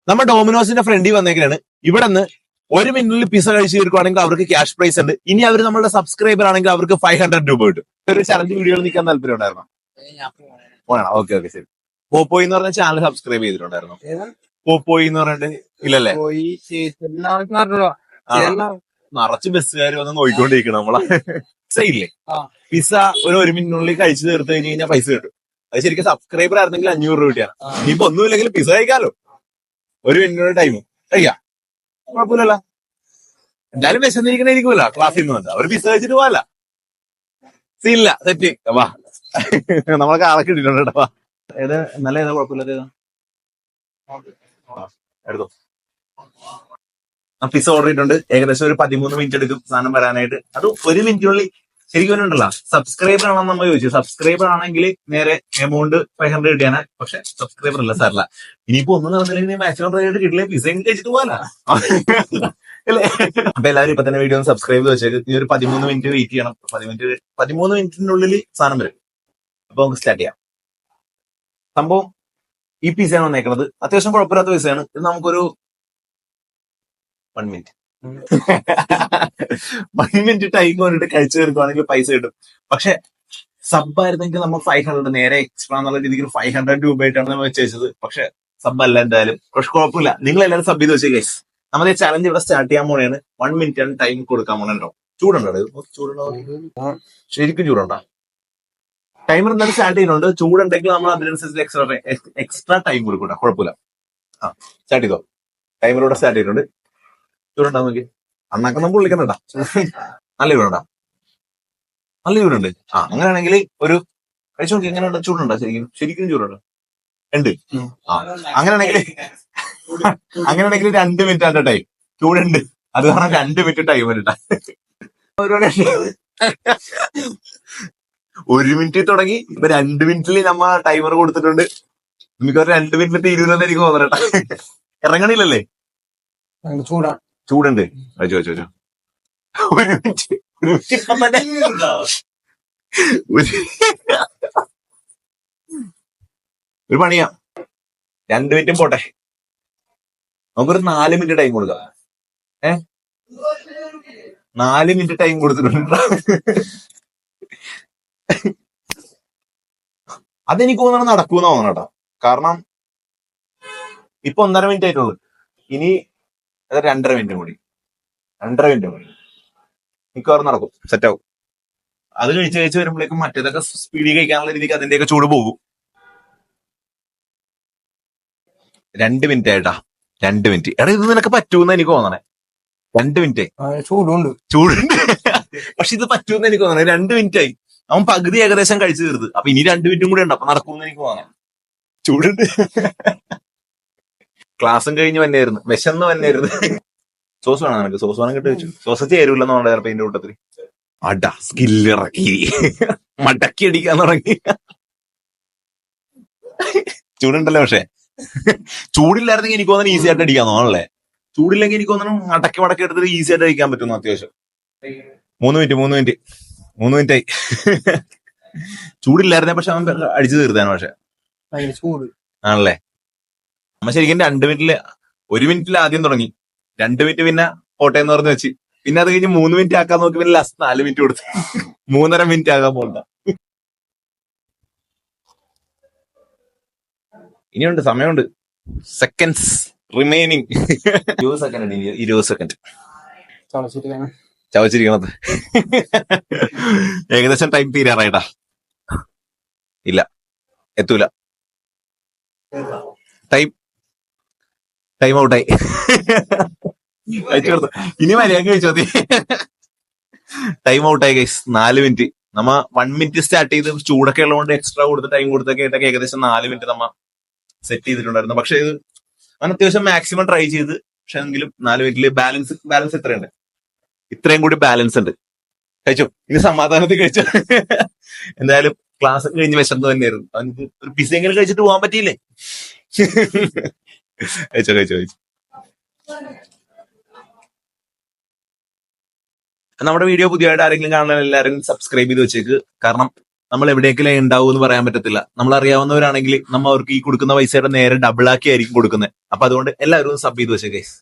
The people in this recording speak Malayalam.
നമ്മ ഡോമിനോസിന്റെ ഫ്രണ്ടിൽ വന്നേക്കാണ്. ഇവിടെ നിന്ന് 1 മിനിറ്റിൽ പിസ കഴിച്ച് തീർക്കുവാണെങ്കിൽ അവർക്ക് ക്യാഷ് പ്രൈസ് ഉണ്ട്. ഇനി അവർ നമ്മളുടെ സബ്സ്ക്രൈബർ ആണെങ്കിൽ അവർക്ക് 500 രൂപ കിട്ടും. ഒരു ചലഞ്ച് വീഡിയോയിൽ നിൽക്കാൻ താല്പര്യം ഉണ്ടായിരുന്നോ? ഓക്കെ ഓക്കെ ശരി. പോപ്പോയി എന്ന് പറഞ്ഞ ചാനൽ സബ്സ്ക്രൈബ് ചെയ്തിട്ടുണ്ടായിരുന്നു. പോപ്പോയി എന്ന് പറഞ്ഞിട്ട് ഇല്ലല്ലേ? നിറച്ച് ബസ്സുകാർ വന്ന് നോക്കിക്കൊണ്ടിരിക്കണം നമ്മളെ. പിസ ഇല്ലേ, പിസ ഒരു 1 മിനിറ്റിനുള്ളിൽ കഴിച്ചു തീർത്ത് കഴിഞ്ഞ് കഴിഞ്ഞാൽ പൈസ കിട്ടും. അത് ശരിക്കും സബ്സ്ക്രൈബർ ആയിരുന്നെങ്കിൽ 500 രൂപ കിട്ടിയാണ്. ഇനിയിപ്പോ ഒന്നുമില്ലെങ്കിൽ പിസ കഴിക്കാലോ. 1 മിനിറ്റിനുള്ള ടൈം കഴിക്കാം, കുഴപ്പമില്ലല്ലോ. എന്തായാലും വിശന്നിരിക്കണായിരിക്കുമല്ല ക്ലാസ്സിൽ നിന്ന് വന്നത്. അവർ പിസ കഴിച്ചിട്ട് പോവല്ല. സീനില്ല, തെറ്റ് വാ. നമ്മളൊക്കെ ആളൊക്കെ ഇട്ടിട്ടുണ്ട് കേട്ടോ. വാ, ഏതാ നല്ല ഏതാ കുഴപ്പമില്ലാത്ത ഏതാ എടുത്തോ. പിസ ഓർഡർ ചെയ്തിട്ടുണ്ട്. ഏകദേശം ഒരു 13 മിനിറ്റ് എടുക്കും സാധനം വരാനായിട്ട്. അത് 1 മിനിറ്റിനുള്ളിൽ ശരിക്കും ഉണ്ടല്ലോ. സബ്സ്ക്രൈബർ ആണെന്ന് നമ്മൾ ചോദിച്ചു. സബ്സ്ക്രൈബർ ആണെങ്കിൽ നേരെ എമൗണ്ട് 500 കിട്ടിയാണ്. പക്ഷെ സബ്സ്ക്രൈബർ അല്ല സാറല്ല. ഇനിയിപ്പോ ഒന്നും നടന്നില്ലെങ്കിൽ മാക്സിമം ട്രൈ ചെയ്തിട്ട് കിട്ടില്ല, പിസ കഴിച്ചിട്ട് പോകാല അല്ലേ. അപ്പൊ എല്ലാവരും ഇപ്പൊ തന്നെ വീഡിയോ സബ്സ്ക്രൈബ് ചെയ്ത് വെച്ചേക്ക്. ഈ ഒരു 13 മിനിറ്റ് വെയിറ്റ് ചെയ്യണം. 13 മിനിറ്റിനുള്ളിൽ സാധനം വരും. അപ്പൊ നമുക്ക് സ്റ്റാർട്ട് ചെയ്യാം. സംഭവം ഈ പിസയാണ് വന്നേക്കുന്നത്. അത്യാവശ്യം കുഴപ്പമില്ലാത്ത പിസയാണ്. ഇത് നമുക്കൊരു 1 മിനിറ്റ് 1 മിനിറ്റ് ടൈം കൊണ്ടിട്ട് കഴിച്ചു തീർക്കുവാണെങ്കിൽ പൈസ കിട്ടും. പക്ഷെ സബ് ആയിരുന്നെങ്കിൽ നമ്മൾ 500 നേരെ എക്സ്ട്രാ എന്നുള്ള രീതിക്ക് 500 രൂപയായിട്ടാണ് നമ്മൾ വെച്ചത്. പക്ഷെ സബ് അല്ല എന്തായാലും. പക്ഷെ കുഴപ്പമില്ല, നിങ്ങൾ എല്ലാവരും സബ് ചെയ്ത് വെച്ചേ ഗൈസ്. നമ്മുടെ ചാലഞ്ച് ഇവിടെ സ്റ്റാർട്ട് ചെയ്യാൻ പോണെയാണ്. 1 മിനിറ്റ് ആണ് ടൈം കൊടുക്കാൻ പോണോ. ചൂടുണ്ടോ? ചൂടുണ്ടോ? ശരിക്കും ചൂടുണ്ടോ? ടൈമർ എന്തായാലും സ്റ്റാർട്ട് ചെയ്യുന്നുണ്ട്. ചൂടുണ്ടെങ്കിൽ നമ്മൾ അതിനനുസരിച്ച് എക്സ്ട്രാ ടൈം കൊടുക്കൂട്ടാ, കുഴപ്പമില്ല. സ്റ്റാർട്ട് ചെയ്തോ. ടൈമറോടെ സ്റ്റാർട്ട് ചെയ്തിട്ടുണ്ട്. ചൂടുണ്ടാ നോക്കി. അണ്ണാക്കം നമ്മൾ വിളിക്കണ്ടാ. നല്ല ചൂടുണ്ടാ? നല്ല ചൂടുണ്ട്. അങ്ങനെയാണെങ്കിൽ ഒരു കഴിച്ചു നോക്കി. എങ്ങനെയുണ്ട്? ചൂടുണ്ടോ? ശരിക്കും ചൂടുണ്ടോ? ഉണ്ട്. അങ്ങനെയാണെങ്കിൽ 2 മിനിറ്റ് ആണ് ടൈം. ചൂടുണ്ട്, അത് കാരണം 2 മിനിറ്റ് ടൈം വരട്ടാ. 1 മിനിറ്റ് തുടങ്ങി. ഇപ്പൊ 2 മിനിറ്റിൽ നമ്മ ടൈമർ കൊടുത്തിട്ടുണ്ട്. നമുക്ക് 2 മിനിറ്റ് തീരുമെന്ന് എനിക്ക് തോന്നണട്ടാ. ഇറങ്ങണില്ലല്ലേ? ചൂടുണ്ട്. വെച്ചോ 1 മിനിറ്റ്. ഒരു പണിയാ, 2 മിനിറ്റും പോട്ടെ. നമുക്കൊരു 4 മിനിറ്റ് ടൈം കൊടുക്കാം. 4 മിനിറ്റ് ടൈം കൊടുത്തിട്ടുണ്ട്. അതെനിക്ക് തോന്നണം നടക്കൂന്ന് തോന്നണം കേട്ടോ. കാരണം ഇപ്പൊ 1.5 മിനിറ്റ് ആയിട്ടുള്ളൂ. ഇനി 2.5 മിനിറ്റ് കൂടി. 2.5 മിനിറ്റ് കൂടി മിക്കവാറും നടക്കും, സെറ്റ് ആവും. അത് കഴിച്ച് വരുമ്പോഴേക്കും മറ്റേതൊക്കെ സ്പീഡിൽ കഴിക്കാനുള്ള രീതിക്ക് അതിന്റെയൊക്കെ ചൂട് പോകും. 2 മിനിറ്റ് ആയിട്ടാ. 2 മിനിറ്റ്. എടാ, ഇത് നിനക്ക് പറ്റൂന്ന് എനിക്ക് തോന്നണേ. 2 മിനിറ്റ് ചൂടുണ്ട്. പക്ഷെ ഇത് പറ്റൂന്ന് എനിക്ക് തോന്നണേ. 2 മിനിറ്റ് ആയി. അവൻ പകുതി ഏകദേശം കഴിച്ചു തീർത്ത്. അപ്പൊ ഇനി 2 മിനിറ്റും കൂടി ഉണ്ട്. അപ്പൊ നടക്കുമെന്ന് എനിക്ക് തോന്നണം. ചൂടുണ്ട്. ക്ലാസ്സും കഴിഞ്ഞ് വന്നായിരുന്നു, വിശന്ന് വന്നായിരുന്നു. സോസ് വേണം നിനക്ക്? സോസ് വേണം കിട്ടി വെച്ചു. സോസ് ചേരൂല്ലെന്ന് പറഞ്ഞ ചിലപ്പോ ഇതിന്റെ കൂട്ടത്തിൽ. അടാ, സ്കില്ലിറക്കി മടക്കി അടിക്കാൻ തുടങ്ങി. ചൂടുണ്ടല്ലോ. പക്ഷെ ചൂടില്ലായിരുന്നെങ്കിൽ എനിക്ക് തോന്നുന്നു ഈസി ആയിട്ട് അടിക്കാൻ തോന്നണല്ലേ. ചൂടില്ലെങ്കിൽ എനിക്ക് തോന്നുന്നു മടക്കി എടുത്തിട്ട് ഈസി ആയിട്ട് അടിക്കാൻ പറ്റുന്നു. അത്യാവശ്യം 3 മിനിറ്റ് ആയി. ചൂടില്ലായിരുന്നേ പക്ഷെ അവൻ അടിച്ചു തീർത്താൻ. പക്ഷെ ആണല്ലേ. നമ്മ ശരിക്കും 2 മിനിറ്റില് 1 മിനിറ്റിൽ ആദ്യം തുടങ്ങി. 2 മിനിറ്റ് പിന്നെ കോട്ടയം പറഞ്ഞ് വെച്ച്. പിന്നെ അത് കഴിഞ്ഞ് 3 മിനിറ്റ് ആക്കാൻ നോക്കി. പിന്നെ ലാസ്റ്റ് 4 മിനിറ്റ് കൊടുത്ത് 3.5 മിനിറ്റ് ആകാൻ പോകണ്ട. ഇനിയുണ്ട്, സമയമുണ്ട്. Seconds remaining. 20 സെക്കൻഡ്. 20 സെക്കൻഡ് ചവച്ചിരിക്കണത്. ഏകദേശം ടൈം തീരാറായിട്ടാ. ഇല്ല, എത്തൂല. ടൈം ഔട്ടായി. ഇനി മര്യാദ കഴിച്ചോ. ടൈം ഔട്ടായി ഗൈസ്. 4 മിനിറ്റ്. നമ്മ 1 മിനിറ്റ് സ്റ്റാർട്ട് ചെയ്ത് ചൂടൊക്കെ ഉള്ളതുകൊണ്ട് എക്സ്ട്രാ കൊടുത്ത് ടൈം കൊടുത്തൊക്കെ ഏകദേശം 4 മിനിറ്റ് നമ്മ സെറ്റ് ചെയ്തിട്ടുണ്ടായിരുന്നു. പക്ഷെ ഇത് അവൻ അത്യാവശ്യം മാക്സിമം ട്രൈ ചെയ്ത്. പക്ഷെ എങ്കിലും 4 മിനിറ്റില് ബാലൻസ് ഇത്രയുണ്ട്. ഇത്രയും കൂടി ബാലൻസ് ഉണ്ട്. കഴിച്ചു. ഇനി സമാധാനത്തിൽ കഴിച്ചു. എന്തായാലും ക്ലാസ് കഴിഞ്ഞ് വിശന്ന് തന്നെയായിരുന്നു. അവനക്ക് ഒരു പിസയെങ്കിലും കഴിച്ചിട്ട് പോകാൻ പറ്റിയില്ലേ. കഴിച്ചു. നമ്മുടെ വീഡിയോ പുതിയതായിട്ട് ആരെങ്കിലും കാണാൻ എല്ലാവരും സബ്സ്ക്രൈബ് ചെയ്ത് വെച്ചേക്ക്. കാരണം നമ്മൾ എവിടെയെങ്കിലും ഉണ്ടാവും എന്ന് പറയാൻ പറ്റത്തില്ല. നമ്മൾ അറിയാവുന്നവരാണെങ്കിൽ നമ്മ അവർക്ക് ഈ കൊടുക്കുന്ന പൈസയുടെ നേരെ ഡബിൾ ആക്കി ആയിരിക്കും കൊടുക്കുന്നത്. അപ്പൊ അതുകൊണ്ട് എല്ലാവരും സബ് ചെയ്ത് വെച്ചേ ഗൈസ്.